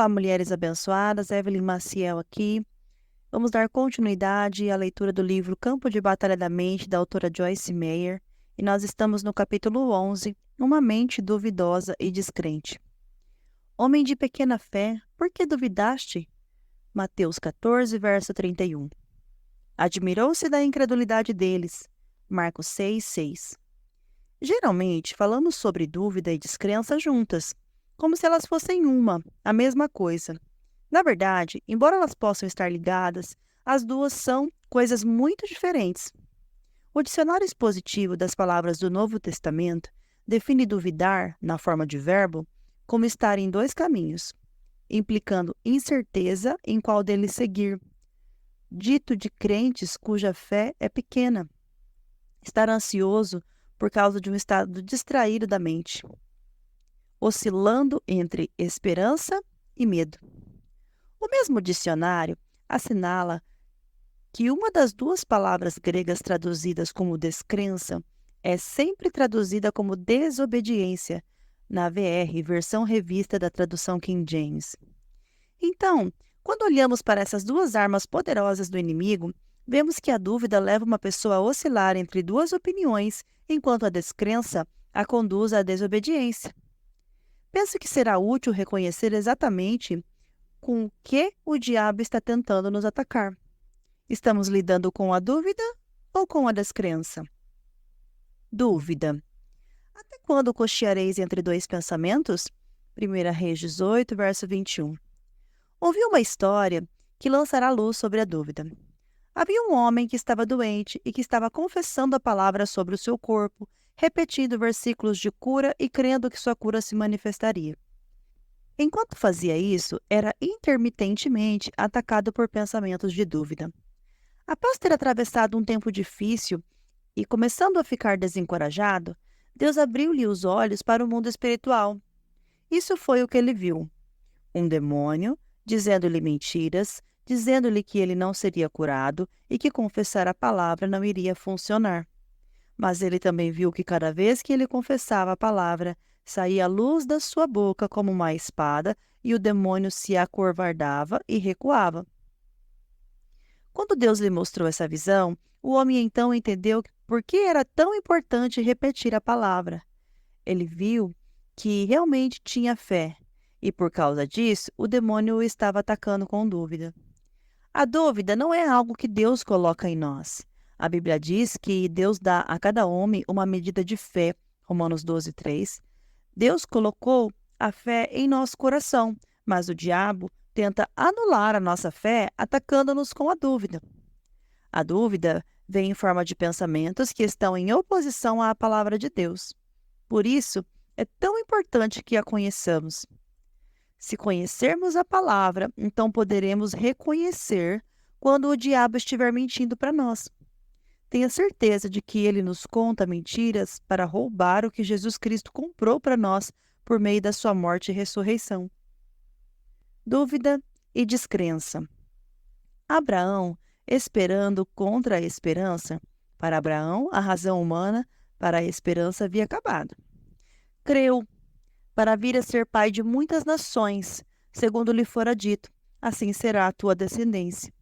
Olá, mulheres abençoadas, Evelyn Maciel aqui. Vamos dar continuidade à leitura do livro Campo de Batalha da Mente, da autora Joyce Meyer, e nós estamos no capítulo 11, Uma Mente Duvidosa e Descrente. Homem de pequena fé, por que duvidaste? Mateus 14, verso 31. Admirou-se da incredulidade deles. Marcos 6, 6. Geralmente, falamos sobre dúvida e descrença juntas, como se elas fossem a mesma coisa. Na verdade, embora elas possam estar ligadas, as duas são coisas muito diferentes. O dicionário expositivo das palavras do Novo Testamento define duvidar, na forma de verbo, como estar em dois caminhos, implicando incerteza em qual deles seguir. Dito de crentes cuja fé é pequena. Estar ansioso por causa de um estado distraído da mente, oscilando entre esperança e medo. O mesmo dicionário assinala que uma das duas palavras gregas traduzidas como descrença é sempre traduzida como desobediência, na VR, versão revista da tradução King James. Então, quando olhamos para essas duas armas poderosas do inimigo, vemos que a dúvida leva uma pessoa a oscilar entre duas opiniões, enquanto a descrença a conduz à desobediência. Penso que será útil reconhecer exatamente com o que o diabo está tentando nos atacar. Estamos lidando com a dúvida ou com a descrença? Dúvida. Até quando cocheareis entre dois pensamentos? 1 Reis 18, verso 21. Ouvi uma história que lançará luz sobre a dúvida. Havia um homem que estava doente e que estava confessando a palavra sobre o seu corpo, repetindo versículos de cura e crendo que sua cura se manifestaria. Enquanto fazia isso, era intermitentemente atacado por pensamentos de dúvida. Após ter atravessado um tempo difícil e começando a ficar desencorajado, Deus abriu-lhe os olhos para o mundo espiritual. Isso foi o que ele viu: um demônio dizendo-lhe mentiras, dizendo-lhe que ele não seria curado e que confessar a palavra não iria funcionar. Mas ele também viu que cada vez que ele confessava a palavra, saía a luz da sua boca como uma espada e o demônio se acovardava e recuava. Quando Deus lhe mostrou essa visão, o homem então entendeu por que era tão importante repetir a palavra. Ele viu que realmente tinha fé e, por causa disso, o demônio o estava atacando com dúvida. A dúvida não é algo que Deus coloca em nós. A Bíblia diz que Deus dá a cada homem uma medida de fé, Romanos 12, 3. Deus colocou a fé em nosso coração, mas o diabo tenta anular a nossa fé atacando-nos com a dúvida. A dúvida vem em forma de pensamentos que estão em oposição à palavra de Deus. Por isso, é tão importante que a conheçamos. Se conhecermos a palavra, então poderemos reconhecer quando o diabo estiver mentindo para nós. Tenha certeza de que ele nos conta mentiras para roubar o que Jesus Cristo comprou para nós por meio da sua morte e ressurreição. Dúvida e descrença. Abraão, esperando contra a esperança. Para Abraão, a razão humana para a esperança havia acabado. Creu para vir a ser pai de muitas nações, segundo lhe fora dito, assim será a tua descendência.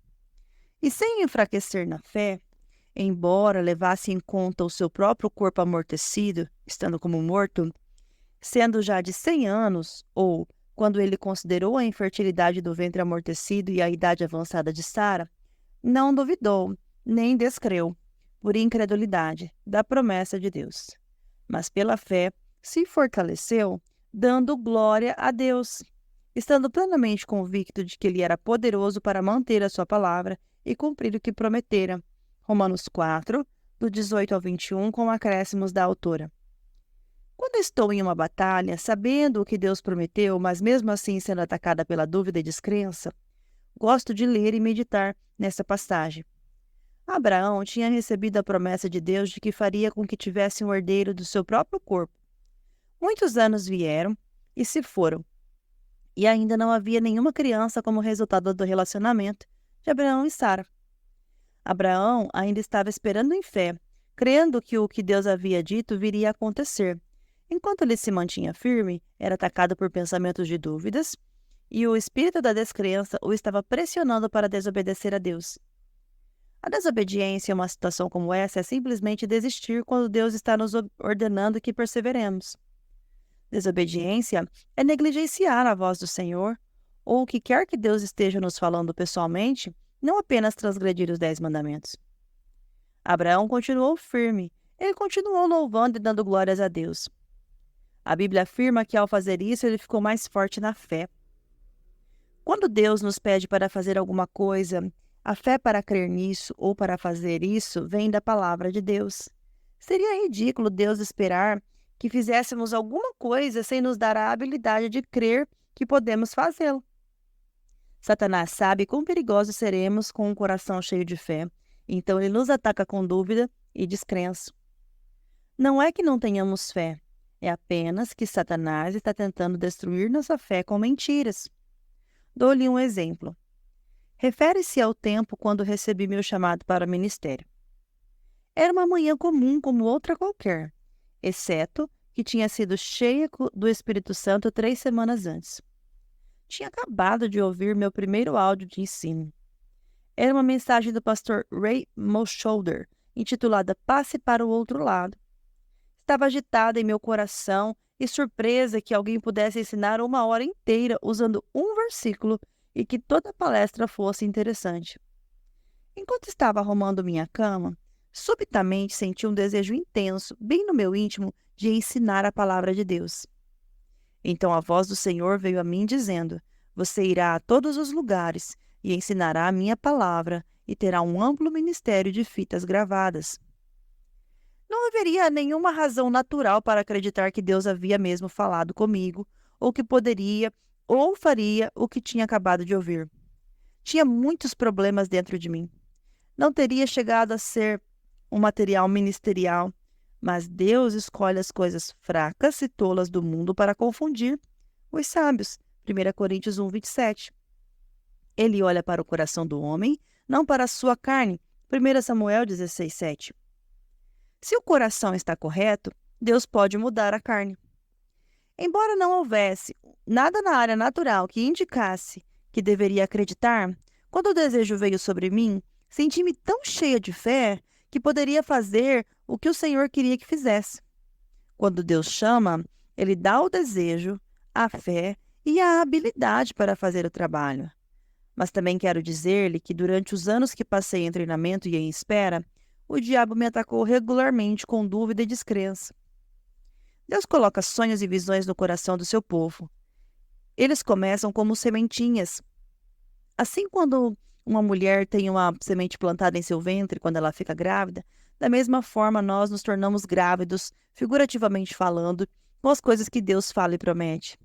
E sem enfraquecer na fé, embora levasse em conta o seu próprio corpo amortecido, estando como morto, sendo já de 100 anos, ou quando ele considerou a infertilidade do ventre amortecido e a idade avançada de Sara, não duvidou, nem descreu, por incredulidade, da promessa de Deus. Mas pela fé se fortaleceu, dando glória a Deus, estando plenamente convicto de que ele era poderoso para manter a sua palavra e cumprir o que prometera. Romanos 4, do 18 ao 21, com acréscimos da autora. Quando estou em uma batalha, sabendo o que Deus prometeu, mas mesmo assim sendo atacada pela dúvida e descrença, gosto de ler e meditar nessa passagem. Abraão tinha recebido a promessa de Deus de que faria com que tivesse um herdeiro do seu próprio corpo. Muitos anos vieram e se foram, e ainda não havia nenhuma criança como resultado do relacionamento de Abraão e Sara. Abraão ainda estava esperando em fé, crendo que o que Deus havia dito viria a acontecer. Enquanto ele se mantinha firme, era atacado por pensamentos de dúvidas e o espírito da descrença o estava pressionando para desobedecer a Deus. A desobediência em uma situação como essa é simplesmente desistir quando Deus está nos ordenando que perseveremos. Desobediência é negligenciar a voz do Senhor, ou o que quer que Deus esteja nos falando pessoalmente, não apenas transgredir os 10 mandamentos. Abraão continuou firme, ele continuou louvando e dando glórias a Deus. A Bíblia afirma que ao fazer isso ele ficou mais forte na fé. Quando Deus nos pede para fazer alguma coisa, a fé para crer nisso ou para fazer isso vem da palavra de Deus. Seria ridículo Deus esperar que fizéssemos alguma coisa sem nos dar a habilidade de crer que podemos fazê-lo. Satanás sabe quão perigosos seremos com um coração cheio de fé, então ele nos ataca com dúvida e descrença. Não é que não tenhamos fé, é apenas que Satanás está tentando destruir nossa fé com mentiras. Dou-lhe um exemplo. Refere-se ao tempo quando recebi meu chamado para o ministério. Era uma manhã comum como outra qualquer, exceto que tinha sido cheia do Espírito Santo 3 semanas antes. Tinha acabado de ouvir meu primeiro áudio de ensino. Era uma mensagem do pastor Ray Mosholder, intitulada Passe para o Outro Lado. Estava agitada em meu coração e surpresa que alguém pudesse ensinar 1 hora inteira usando um versículo e que toda a palestra fosse interessante. Enquanto estava arrumando minha cama, subitamente senti um desejo intenso, bem no meu íntimo, de ensinar a palavra de Deus. Então a voz do Senhor veio a mim dizendo: Você irá a todos os lugares e ensinará a minha palavra e terá um amplo ministério de fitas gravadas. Não haveria nenhuma razão natural para acreditar que Deus havia mesmo falado comigo, ou que poderia ou faria o que tinha acabado de ouvir. Tinha muitos problemas dentro de mim. Não teria chegado a ser um material ministerial, mas Deus escolhe as coisas fracas e tolas do mundo para confundir os sábios. 1 Coríntios 1, 27. Ele olha para o coração do homem, não para a sua carne. 1 Samuel 16, 7. Se o coração está correto, Deus pode mudar a carne. Embora não houvesse nada na área natural que indicasse que deveria acreditar, quando o desejo veio sobre mim, senti-me tão cheia de fé que poderia fazer o que o Senhor queria que fizesse. Quando Deus chama, Ele dá o desejo, a fé e a habilidade para fazer o trabalho. Mas também quero dizer-lhe que durante os anos que passei em treinamento e em espera, o diabo me atacou regularmente com dúvida e descrença. Deus coloca sonhos e visões no coração do seu povo. Eles começam como sementinhas. Assim, quando uma mulher tem uma semente plantada em seu ventre quando ela fica grávida, da mesma forma nós nos tornamos grávidos, figurativamente falando, com as coisas que Deus fala e promete.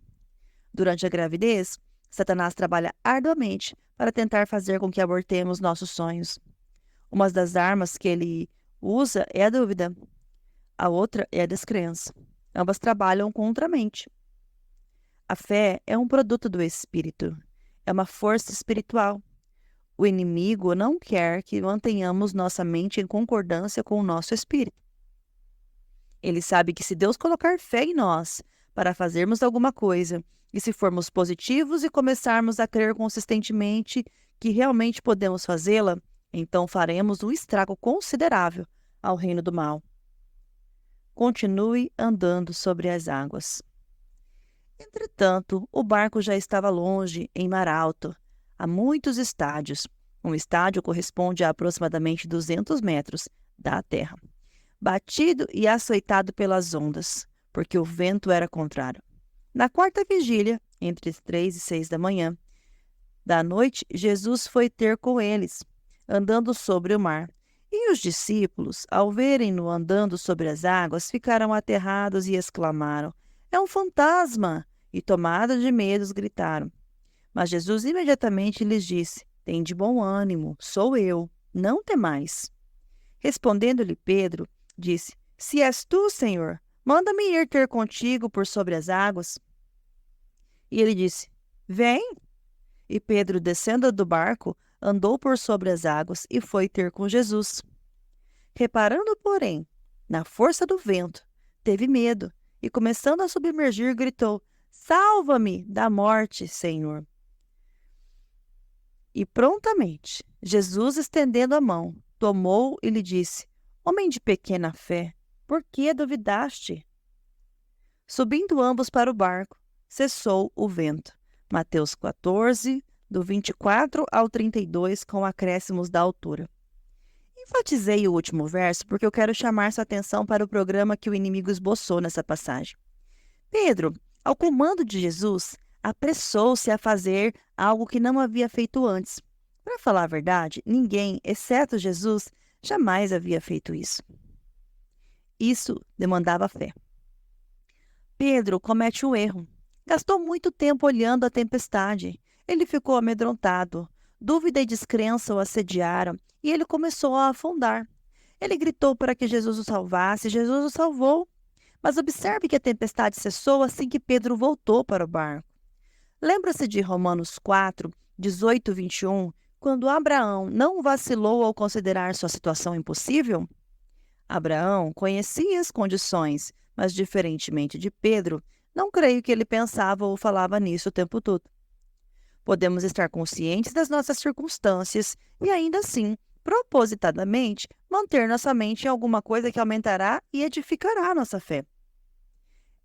Durante a gravidez, Satanás trabalha arduamente para tentar fazer com que abortemos nossos sonhos. Uma das armas que ele usa é a dúvida. A outra é a descrença. Ambas trabalham contra a mente. A fé é um produto do Espírito. É uma força espiritual. O inimigo não quer que mantenhamos nossa mente em concordância com o nosso espírito. Ele sabe que se Deus colocar fé em nós para fazermos alguma coisa, e se formos positivos e começarmos a crer consistentemente que realmente podemos fazê-la, então faremos um estrago considerável ao reino do mal. Continue andando sobre as águas. Entretanto, o barco já estava longe, em mar alto, a muitos estádios. Um estádio corresponde a aproximadamente 200 metros da terra, batido e açoitado pelas ondas, porque o vento era contrário. Na quarta vigília, entre as 3 e 6 da manhã da noite, Jesus foi ter com eles, andando sobre o mar. E os discípulos, ao verem-no andando sobre as águas, ficaram aterrados e exclamaram: É um fantasma! E, tomados de medo, gritaram. Mas Jesus imediatamente lhes disse: Tende bom ânimo, sou eu, não temais. Respondendo-lhe Pedro, disse: Se és tu, Senhor, manda-me ir ter contigo por sobre as águas. E ele disse: Vem. E Pedro, descendo do barco, andou por sobre as águas e foi ter com Jesus. Reparando, porém, na força do vento, teve medo e, começando a submergir, gritou: Salva-me da morte, Senhor! E prontamente, Jesus, estendendo a mão, tomou e lhe disse: Homem de pequena fé, por que duvidaste? Subindo ambos para o barco, cessou o vento. Mateus 14, do 24 ao 32, com acréscimos da altura. Enfatizei o último verso porque eu quero chamar sua atenção para o programa que o inimigo esboçou nessa passagem. Pedro, ao comando de Jesus, apressou-se a fazer algo que não havia feito antes. Para falar a verdade, ninguém, exceto Jesus, jamais havia feito isso. Isso demandava fé. Pedro comete um erro. Gastou muito tempo olhando a tempestade. Ele ficou amedrontado. Dúvida e descrença o assediaram e ele começou a afundar. Ele gritou para que Jesus o salvasse, Jesus o salvou. Mas observe que a tempestade cessou assim que Pedro voltou para o barco. Lembra-se de Romanos 4, 18 e 21, quando Abraão não vacilou ao considerar sua situação impossível? Abraão conhecia as condições, mas, diferentemente de Pedro, não creio que ele pensava ou falava nisso o tempo todo. Podemos estar conscientes das nossas circunstâncias e, ainda assim, propositadamente, manter nossa mente em alguma coisa que aumentará e edificará nossa fé.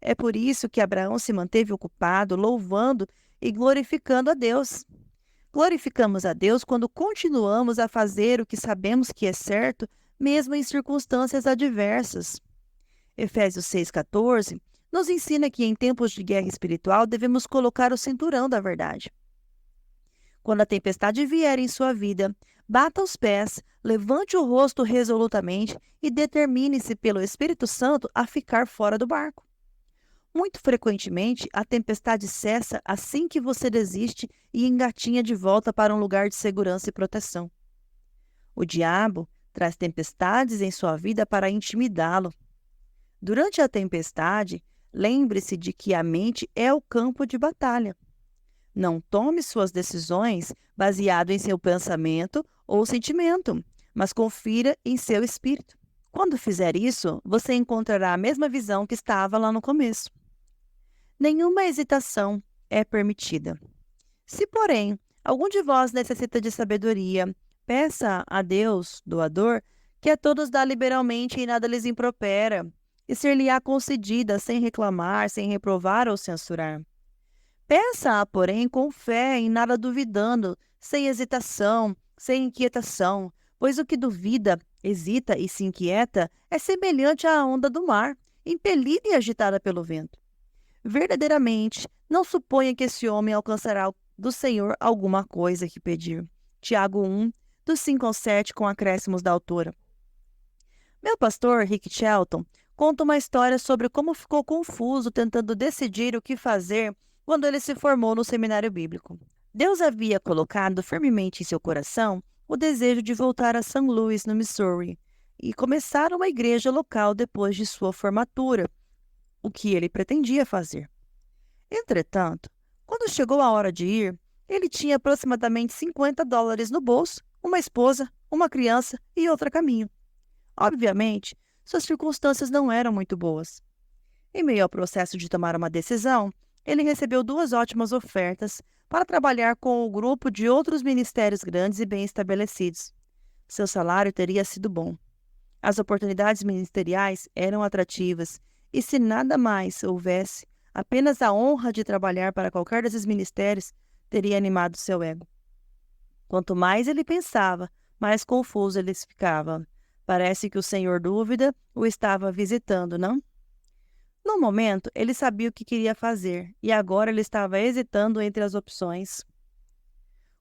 É por isso que Abraão se manteve ocupado, louvando e glorificando a Deus. Glorificamos a Deus quando continuamos a fazer o que sabemos que é certo, mesmo em circunstâncias adversas. Efésios 6,14 nos ensina que em tempos de guerra espiritual devemos colocar o cinturão da verdade. Quando a tempestade vier em sua vida, bata os pés, levante o rosto resolutamente e determine-se pelo Espírito Santo a ficar fora do barco. Muito frequentemente, a tempestade cessa assim que você desiste e engatinha de volta para um lugar de segurança e proteção. O diabo traz tempestades em sua vida para intimidá-lo. Durante a tempestade, lembre-se de que a mente é o campo de batalha. Não tome suas decisões baseado em seu pensamento ou sentimento, mas confira em seu espírito. Quando fizer isso, você encontrará a mesma visão que estava lá no começo. Nenhuma hesitação é permitida. Se, porém, algum de vós necessita de sabedoria, peça a Deus, doador, que a todos dá liberalmente e nada lhes impropera, e ser-lhe-á concedida sem reclamar, sem reprovar ou censurar. Peça-a, porém, com fé, em nada duvidando, sem hesitação, sem inquietação, pois o que duvida, hesita e se inquieta é semelhante à onda do mar, impelida e agitada pelo vento. Verdadeiramente, não suponha que esse homem alcançará do Senhor alguma coisa que pedir. Tiago 1, dos 5 ao 7, com acréscimos da autora. Meu pastor, Rick Shelton, conta uma história sobre como ficou confuso tentando decidir o que fazer quando ele se formou no seminário bíblico. Deus havia colocado firmemente em seu coração o desejo de voltar a St. Louis, no Missouri, e começar uma igreja local depois de sua formatura, o que ele pretendia fazer. Entretanto, quando chegou a hora de ir, ele tinha aproximadamente $50 no bolso, uma esposa, uma criança e outro a caminho. Obviamente, suas circunstâncias não eram muito boas. Em meio ao processo de tomar uma decisão, ele recebeu 2 ótimas ofertas para trabalhar com o grupo de outros ministérios grandes e bem estabelecidos. Seu salário teria sido bom. As oportunidades ministeriais eram atrativas e, se nada mais houvesse, apenas a honra de trabalhar para qualquer desses ministérios teria animado seu ego. Quanto mais ele pensava, mais confuso ele ficava. Parece que o Senhor Dúvida o estava visitando, não? No momento, ele sabia o que queria fazer e agora ele estava hesitando entre as opções.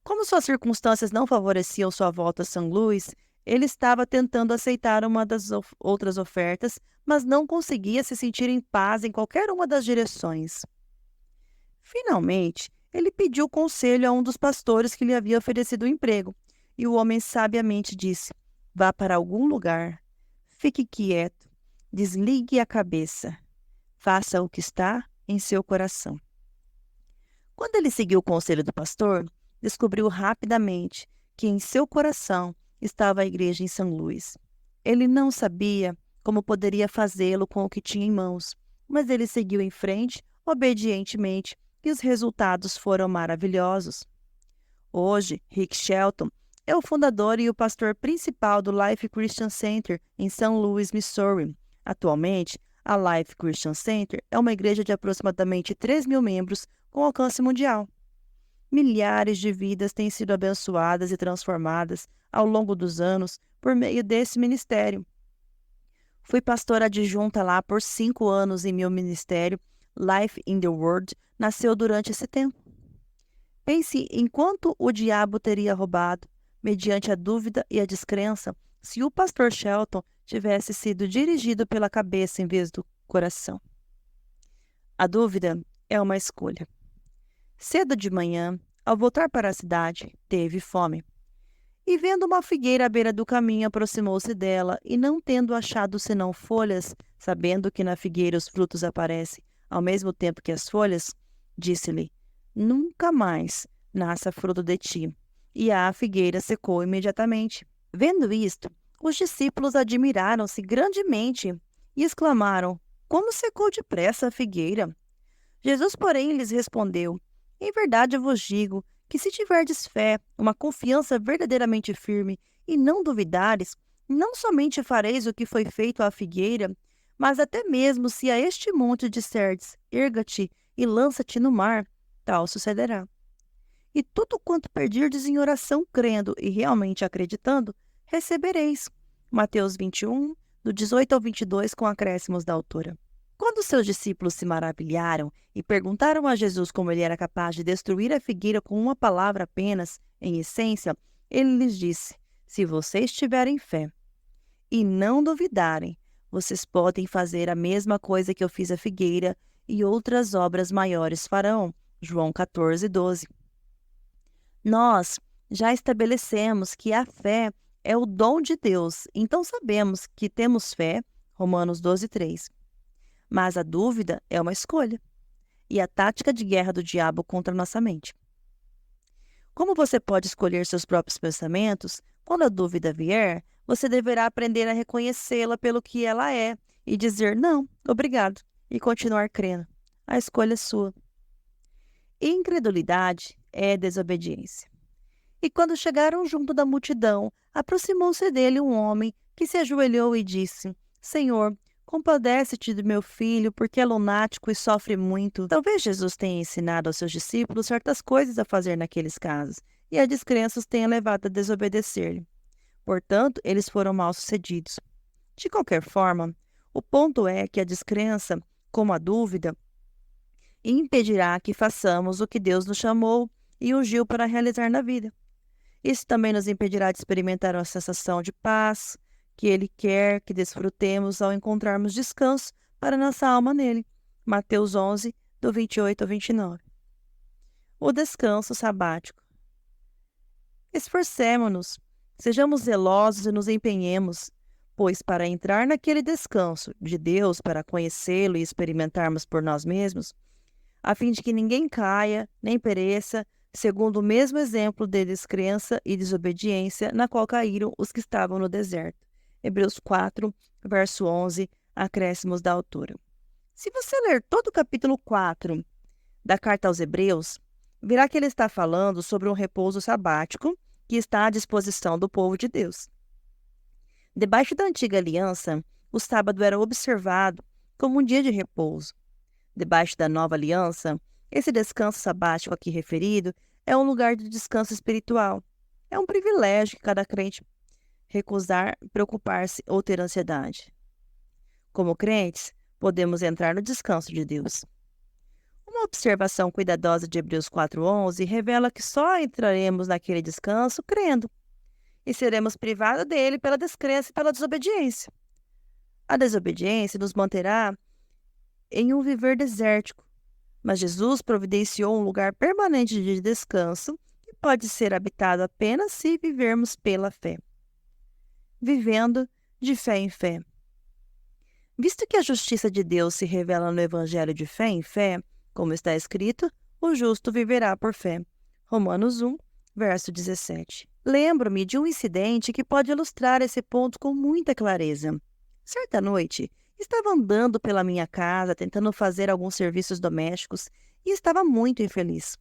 Como suas circunstâncias não favoreciam sua volta a São Luís, ele estava tentando aceitar uma das outras ofertas, mas não conseguia se sentir em paz em qualquer uma das direções. Finalmente, ele pediu conselho a um dos pastores que lhe havia oferecido um emprego, e o homem sabiamente disse: vá para algum lugar, fique quieto, desligue a cabeça, faça o que está em seu coração. Quando ele seguiu o conselho do pastor, descobriu rapidamente que em seu coração estava a igreja em São Luís. Ele não sabia como poderia fazê-lo com o que tinha em mãos, mas ele seguiu em frente, obedientemente, e os resultados foram maravilhosos. Hoje, Rick Shelton é o fundador e o pastor principal do Life Christian Center em São Louis, Missouri. Atualmente, a Life Christian Center é uma igreja de aproximadamente 3.000 membros com alcance mundial. Milhares de vidas têm sido abençoadas e transformadas ao longo dos anos por meio desse ministério. Fui pastora adjunta lá por 5 anos e meu ministério, Life in the World, nasceu durante esse tempo. Pense em quanto o diabo teria roubado, mediante a dúvida e a descrença, se o pastor Shelton tivesse sido dirigido pela cabeça em vez do coração. A dúvida é uma escolha. Cedo de manhã, ao voltar para a cidade, teve fome. E vendo uma figueira à beira do caminho, aproximou-se dela, e não tendo achado senão folhas, sabendo que na figueira os frutos aparecem ao mesmo tempo que as folhas, disse-lhe: nunca mais nasça fruto de ti. E a figueira secou imediatamente. Vendo isto, os discípulos admiraram-se grandemente e exclamaram: como secou depressa a figueira? Jesus, porém, lhes respondeu: em verdade eu vos digo que se tiverdes fé, uma confiança verdadeiramente firme, e não duvidares, não somente fareis o que foi feito à figueira, mas até mesmo se a este monte disserdes: erga-te e lança-te no mar, tal sucederá. E tudo quanto pedirdes em oração, crendo e realmente acreditando, recebereis. Mateus 21, do 18 ao 22, com acréscimos da autora. Quando seus discípulos se maravilharam e perguntaram a Jesus como ele era capaz de destruir a figueira com uma palavra apenas, em essência, ele lhes disse: se vocês tiverem fé e não duvidarem, vocês podem fazer a mesma coisa que eu fiz à figueira, e outras obras maiores farão. João 14, 12. Nós já estabelecemos que a fé é o dom de Deus, então sabemos que temos fé. Romanos 12, 3. Mas a dúvida é uma escolha e a tática de guerra do diabo contra nossa mente. Como você pode escolher seus próprios pensamentos, quando a dúvida vier, você deverá aprender a reconhecê-la pelo que ela é e dizer não, obrigado, e continuar crendo. A escolha é sua. Incredulidade é desobediência. E quando chegaram junto da multidão, aproximou-se dele um homem que se ajoelhou e disse: Senhor, compadece-te do meu filho, porque é lunático e sofre muito. Talvez Jesus tenha ensinado aos seus discípulos certas coisas a fazer naqueles casos, e a descrença os tenha levado a desobedecer-lhe. Portanto, eles foram mal-sucedidos. De qualquer forma, o ponto é que a descrença, como a dúvida, impedirá que façamos o que Deus nos chamou e ungiu para realizar na vida. Isso também nos impedirá de experimentar uma sensação de paz que Ele quer que desfrutemos ao encontrarmos descanso para nossa alma nele. Mateus 11, do 28 ao 29. O descanso sabático. Esforcemo-nos, sejamos zelosos e nos empenhemos, pois para entrar naquele descanso de Deus, para conhecê-lo e experimentarmos por nós mesmos, a fim de que ninguém caia, nem pereça, segundo o mesmo exemplo de descrença e desobediência na qual caíram os que estavam no deserto. Hebreus 4, verso 11, acréscimos da autora. Se você ler todo o capítulo 4 da carta aos Hebreus, verá que ele está falando sobre um repouso sabático que está à disposição do povo de Deus. Debaixo da antiga aliança, o sábado era observado como um dia de repouso. Debaixo da nova aliança, esse descanso sabático aqui referido é um lugar de descanso espiritual. É um privilégio que cada crente recusar preocupar-se ou ter ansiedade. Como crentes, podemos entrar no descanso de Deus. Uma observação cuidadosa de Hebreus 4:11 revela que só entraremos naquele descanso crendo, e seremos privados dele pela descrença e pela desobediência. A desobediência nos manterá em um viver desértico, mas Jesus providenciou um lugar permanente de descanso que pode ser habitado apenas se vivermos pela fé. Vivendo de fé em fé. Visto que a justiça de Deus se revela no Evangelho de fé em fé, como está escrito, o justo viverá por fé. Romanos 1, verso 17. Lembro-me de um incidente que pode ilustrar esse ponto com muita clareza. Certa noite, estava andando pela minha casa, tentando fazer alguns serviços domésticos, e estava muito infeliz.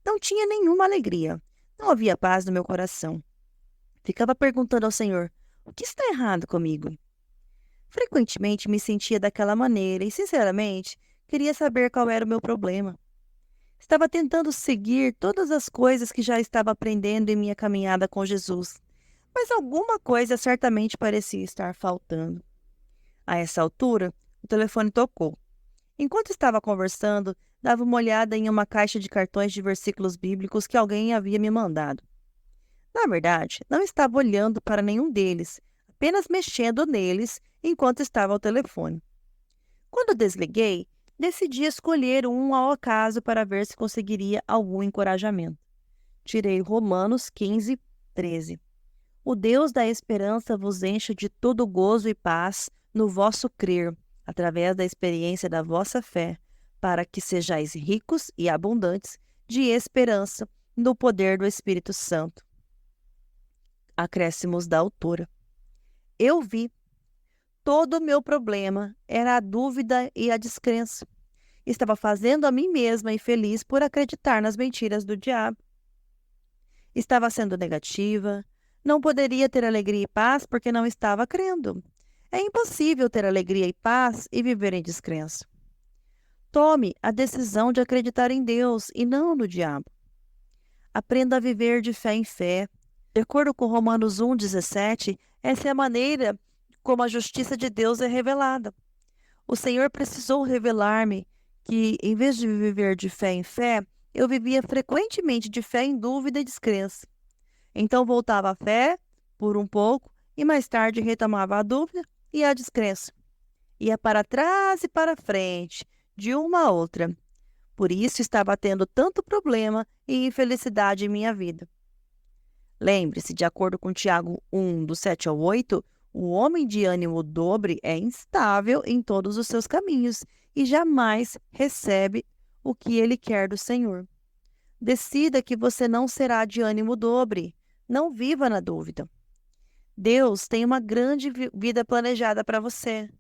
Não tinha nenhuma alegria. Não havia paz no meu coração. Ficava perguntando ao Senhor: o que está errado comigo? Frequentemente me sentia daquela maneira e, sinceramente, queria saber qual era o meu problema. Estava tentando seguir todas as coisas que já estava aprendendo em minha caminhada com Jesus, mas alguma coisa certamente parecia estar faltando. A essa altura, o telefone tocou. Enquanto estava conversando, dava uma olhada em uma caixa de cartões de versículos bíblicos que alguém havia me mandado. Na verdade, não estava olhando para nenhum deles, apenas mexendo neles enquanto estava ao telefone. Quando desliguei, decidi escolher um ao acaso para ver se conseguiria algum encorajamento. Tirei Romanos 15, 13. O Deus da esperança vos enche de todo gozo e paz no vosso crer, através da experiência da vossa fé, para que sejais ricos e abundantes de esperança no poder do Espírito Santo. Acréscimos da autora. Eu vi. Todo o meu problema era a dúvida e a descrença. Estava fazendo a mim mesma infeliz por acreditar nas mentiras do diabo. Estava sendo negativa. Não poderia ter alegria e paz porque não estava crendo. É impossível ter alegria e paz e viver em descrença. Tome a decisão de acreditar em Deus e não no diabo. Aprenda a viver de fé em fé. De acordo com Romanos 1,17, essa é a maneira como a justiça de Deus é revelada. O Senhor precisou revelar-me que, em vez de viver de fé em fé, eu vivia frequentemente de fé em dúvida e descrença. Então voltava à fé por um pouco e mais tarde retomava a dúvida e a descrença. Ia para trás e para frente, de uma a outra. Por isso estava tendo tanto problema e infelicidade em minha vida. Lembre-se, de acordo com Tiago 1, do 7 ao 8, o homem de ânimo dobre é instável em todos os seus caminhos e jamais recebe o que ele quer do Senhor. Decida que você não será de ânimo dobre. Não viva na dúvida. Deus tem uma grande vida planejada para você.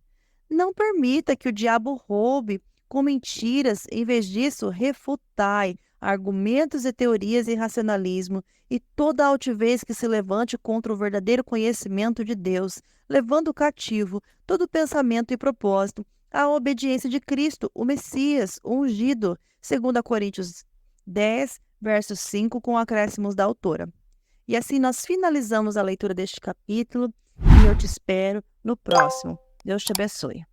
Não permita que o diabo roube com mentiras. Em vez disso, refutai argumentos e teorias e racionalismo e toda altivez que se levante contra o verdadeiro conhecimento de Deus, levando cativo todo pensamento e propósito à obediência de Cristo, o Messias, o ungido, 2 Coríntios 10, verso 5, com acréscimos da autora. E assim nós finalizamos a leitura deste capítulo e eu te espero no próximo. Deus te abençoe.